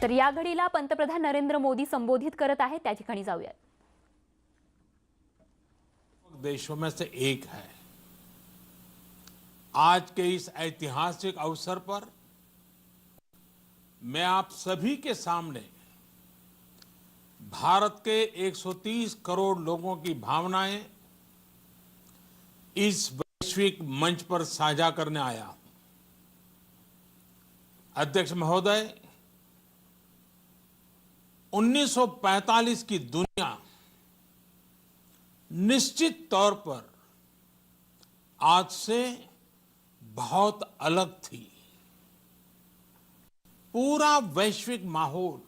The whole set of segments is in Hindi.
तर या घडीला पंतप्रधान नरेंद्र मोदी संबोधित करत आहेत, त्या ठिकाणी जाऊया। देशों में से एक है। आज के इस ऐतिहासिक अवसर पर मैं आप सभी के सामने भारत के 130 करोड़ लोगों की भावनाएं इस वैश्विक मंच पर साझा करने आया हूं। अध्यक्ष महोदय, 1945 की दुनिया निश्चित तौर पर आज से बहुत अलग थी। पूरा वैश्विक माहौल,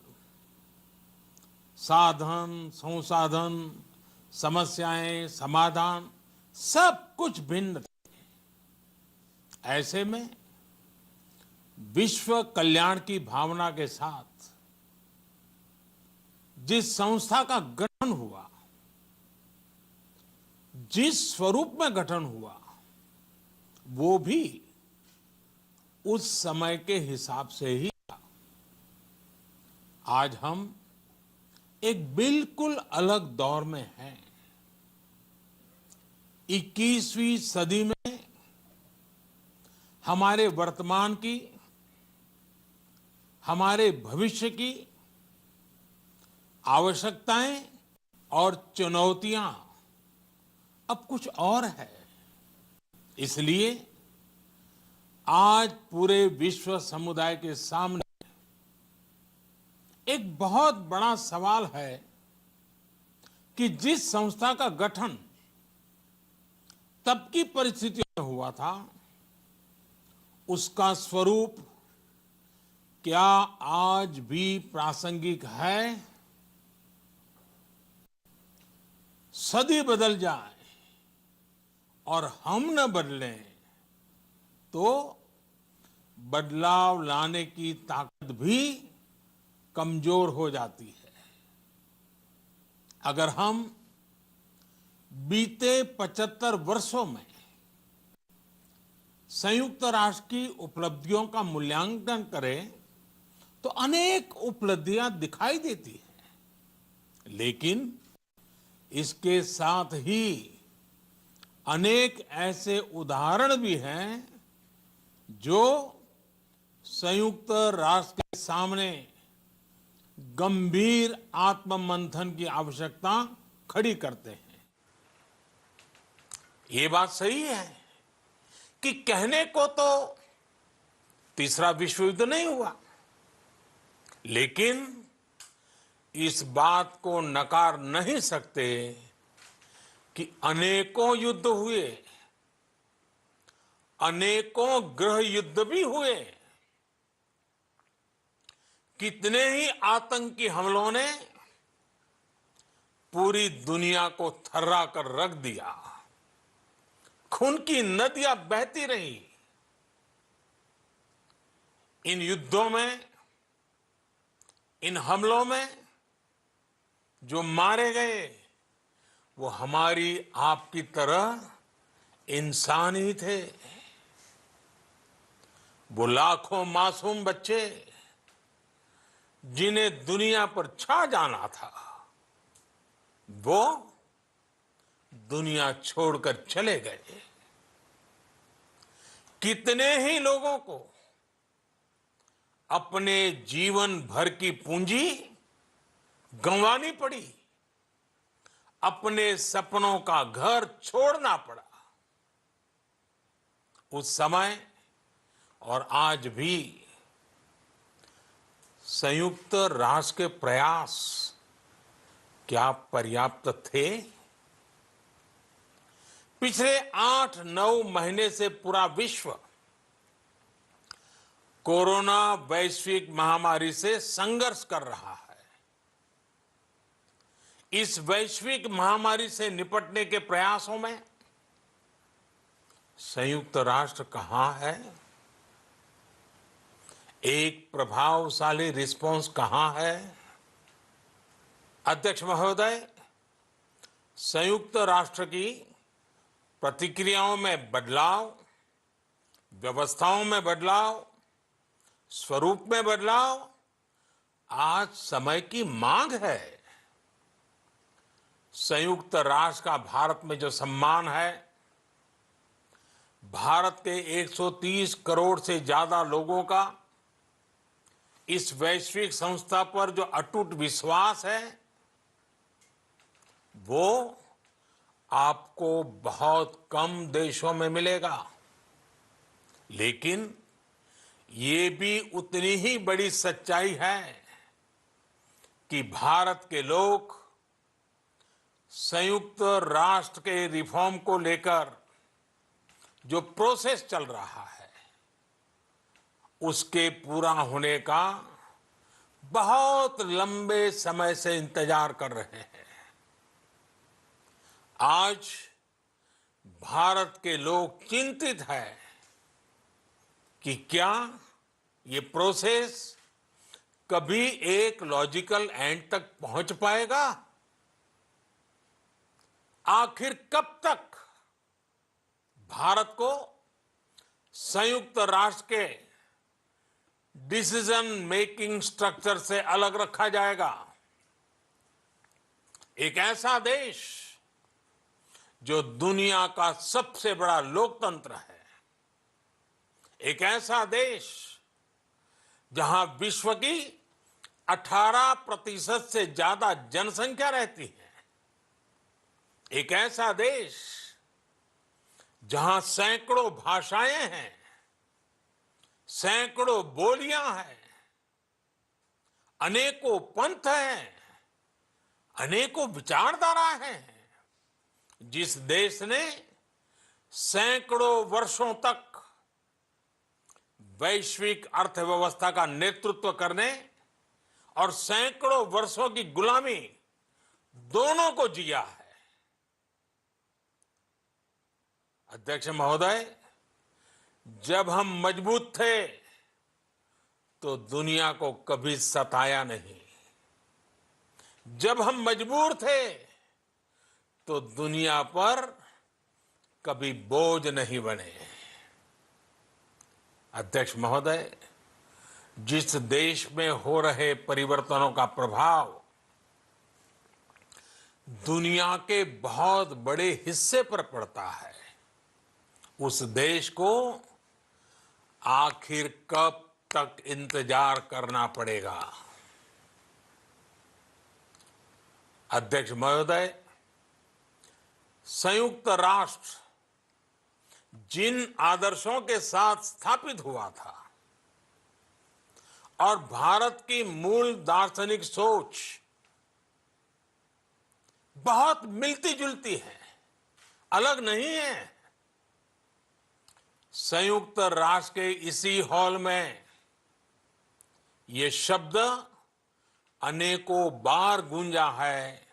साधन, संसाधन, समस्याएं, समाधान सब कुछ भिन्न थे। ऐसे में विश्व कल्याण की भावना के साथ जिस संस्था का गठन हुआ, जिस स्वरूप में गठन हुआ, वो भी उस समय के हिसाब से ही था। आज हम एक बिल्कुल अलग दौर में हैं। 21वीं सदी में हमारे वर्तमान की, हमारे भविष्य की आवश्यकताएं और चुनौतियां अब कुछ और है। इसलिए आज पूरे विश्व समुदाय के सामने एक बहुत बड़ा सवाल है कि जिस संस्था का गठन तब की परिस्थितियों में हुआ था, उसका स्वरूप क्या आज भी प्रासंगिक है? सदी बदल जाए और हम न बदलें तो बदलाव लाने की ताकत भी कमजोर हो जाती है। अगर हम बीते 75 वर्षों में संयुक्त राष्ट्र की उपलब्धियों का मूल्यांकन करें तो अनेक उपलब्धियां दिखाई देती हैं, लेकिन इसके साथ ही अनेक ऐसे उदाहरण भी हैं जो संयुक्त राष्ट्र के सामने गंभीर आत्ममंथन की आवश्यकता खड़ी करते हैं। ये बात सही है कि कहने को तो तीसरा विश्व युद्ध नहीं हुआ, लेकिन इस बात को नकार नहीं सकते कि अनेकों युद्ध हुए, अनेकों गृह युद्ध भी हुए। कितने ही आतंकी हमलों ने पूरी दुनिया को थर्रा कर रख दिया। खून की नदियां बहती रही। इन युद्धों में, इन हमलों में जो मारे गए वो हमारी आपकी तरह इंसान ही थे। वो लाखों मासूम बच्चे जिन्हें दुनिया पर छा जाना था, वो दुनिया छोड़कर चले गए। कितने ही लोगों को अपने जीवन भर की पूंजी गंवानी पड़ी, अपने सपनों का घर छोड़ना पड़ा। उस समय और आज भी संयुक्त राष्ट्र के प्रयास क्या पर्याप्त थे? पिछले 8-9 महीने से पूरा विश्व कोरोना वैश्विक महामारी से संघर्ष कर रहा है। इस वैश्विक महामारी से निपटने के प्रयासों में संयुक्त राष्ट्र कहां है? एक प्रभावशाली रिस्पांस कहां है? अध्यक्ष महोदय, संयुक्त राष्ट्र की प्रतिक्रियाओं में बदलाव, व्यवस्थाओं में बदलाव, स्वरूप में बदलाव आज समय की मांग है। संयुक्त राष्ट्र का भारत में जो सम्मान है, भारत के 130 करोड़ से ज्यादा लोगों का इस वैश्विक संस्था पर जो अटूट विश्वास है, वो आपको बहुत कम देशों में मिलेगा। लेकिन ये भी उतनी ही बड़ी सच्चाई है कि भारत के लोग संयुक्त राष्ट्र के रिफॉर्म को लेकर जो प्रोसेस चल रहा है, उसके पूरा होने का बहुत लंबे समय से इंतजार कर रहे हैं। आज भारत के लोग चिंतित हैं कि क्या ये प्रोसेस कभी एक लॉजिकल एंड तक पहुंच पाएगा। आखिर कब तक भारत को संयुक्त राष्ट्र के डिसीजन मेकिंग स्ट्रक्चर से अलग रखा जाएगा। एक ऐसा देश जो दुनिया का सबसे बड़ा लोकतंत्र है, एक ऐसा देश जहां विश्व की 18% से ज्यादा जनसंख्या रहती है, एक ऐसा देश जहां सैकड़ों भाषाएं हैं, सैकड़ों बोलियां हैं, अनेकों पंथ हैं, अनेकों विचारधारा हैं, जिस देश ने सैकड़ों वर्षों तक वैश्विक अर्थव्यवस्था का नेतृत्व करने और सैकड़ों वर्षों की गुलामी दोनों को जिया है। अध्यक्ष महोदय, जब हम मजबूत थे तो दुनिया को कभी सताया नहीं। जब हम मजबूर थे तो दुनिया पर कभी बोझ नहीं बने। अध्यक्ष महोदय, जिस देश में हो रहे परिवर्तनों का प्रभाव दुनिया के बहुत बड़े हिस्से पर पड़ता है, उस देश को आखिर कब तक इंतजार करना पड़ेगा। अध्यक्ष महोदय, संयुक्त राष्ट्र जिन आदर्शों के साथ स्थापित हुआ था और भारत की मूल दार्शनिक सोच बहुत मिलती जुलती है, अलग नहीं है। संयुक्त राष्ट्र के इसी हॉल में ये शब्द अनेकों बार गूंजा है,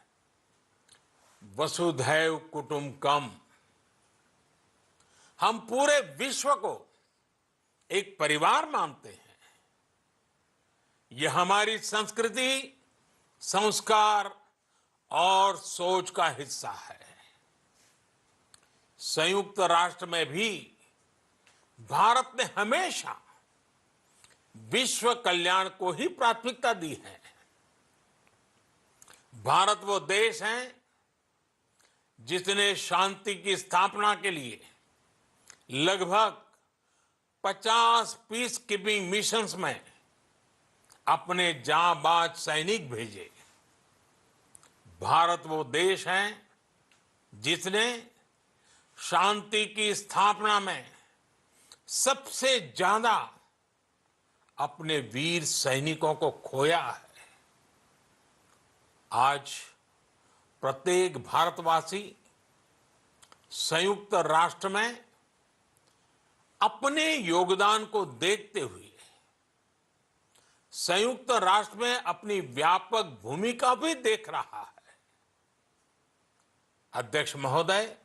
वसुधैव कुटुंबकम। हम पूरे विश्व को एक परिवार मानते हैं। यह हमारी संस्कृति, संस्कार और सोच का हिस्सा है। संयुक्त राष्ट्र में भी भारत ने हमेशा विश्व कल्याण को ही प्राथमिकता दी है। भारत वो देश है जिसने शांति की स्थापना के लिए लगभग 50 पीस कीपिंग मिशंस में अपने जांबाज सैनिक भेजे। भारत वो देश है जिसने शांति की स्थापना में सबसे ज्यादा अपने वीर सैनिकों को खोया है। आज प्रत्येक भारतवासी संयुक्त राष्ट्र में अपने योगदान को देखते हुए संयुक्त राष्ट्र में अपनी व्यापक भूमिका भी देख रहा है। अध्यक्ष महोदय,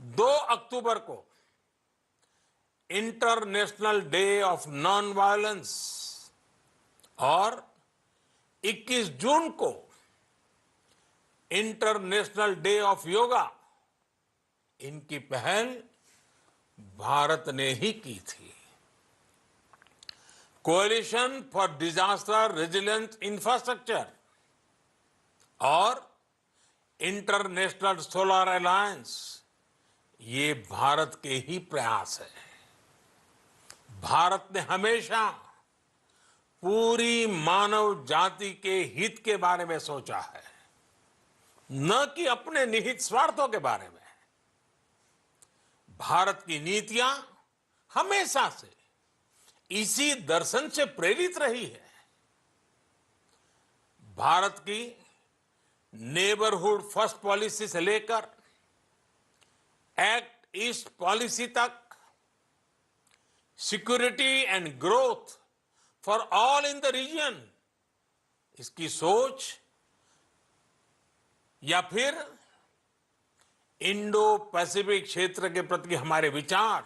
2 अक्टूबर को international day of non violence और 21 जून को इंटरनेशनल डे ऑफ योगा, इनकी पहल भारत ने ही की थी। Coalition for disaster resilience infrastructure और इंटरनेशनल सोलर अलायंस, ये भारत के ही प्रयास है। भारत ने हमेशा पूरी मानव जाति के हित के बारे में सोचा है, न कि अपने निहित स्वार्थों के बारे में। भारत की नीतियां हमेशा से इसी दर्शन से प्रेरित रही है। भारत की नेबरहुड फर्स्ट पॉलिसी से लेकर एक्ट ईस्ट पॉलिसी तक, security and growth for all in the region, इसकी सोच, या फिर इंडो पैसिफिक क्षेत्र के प्रति हमारे विचार,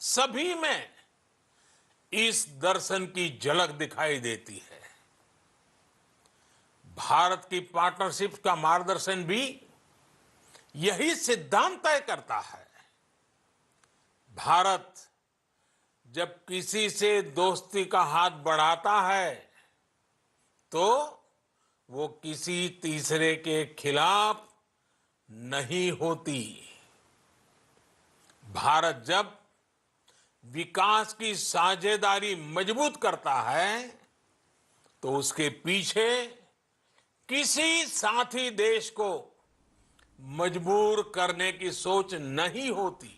सभी में इस दर्शन की झलक दिखाई देती है। भारत की पार्टनरशिप का मार्गदर्शन भी यही सिद्धांत तय करता है। भारत जब किसी से दोस्ती का हाथ बढ़ाता है तो वो किसी तीसरे के खिलाफ नहीं होती। भारत जब विकास की साझेदारी मजबूत करता है तो उसके पीछे किसी साथी देश को मजबूर करने की सोच नहीं होती।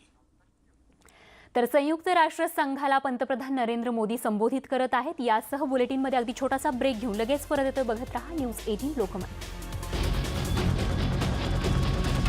तर संयुक्त राष्ट्र संघाला पंतप्रधान नरेंद्र मोदी संबोधित करत आहेत। यासह बुलेटिनमध्ये अगदी छोटासा ब्रेक घेऊन लगेच परत येतो। बघत रहा न्यूज 18 लोकमत।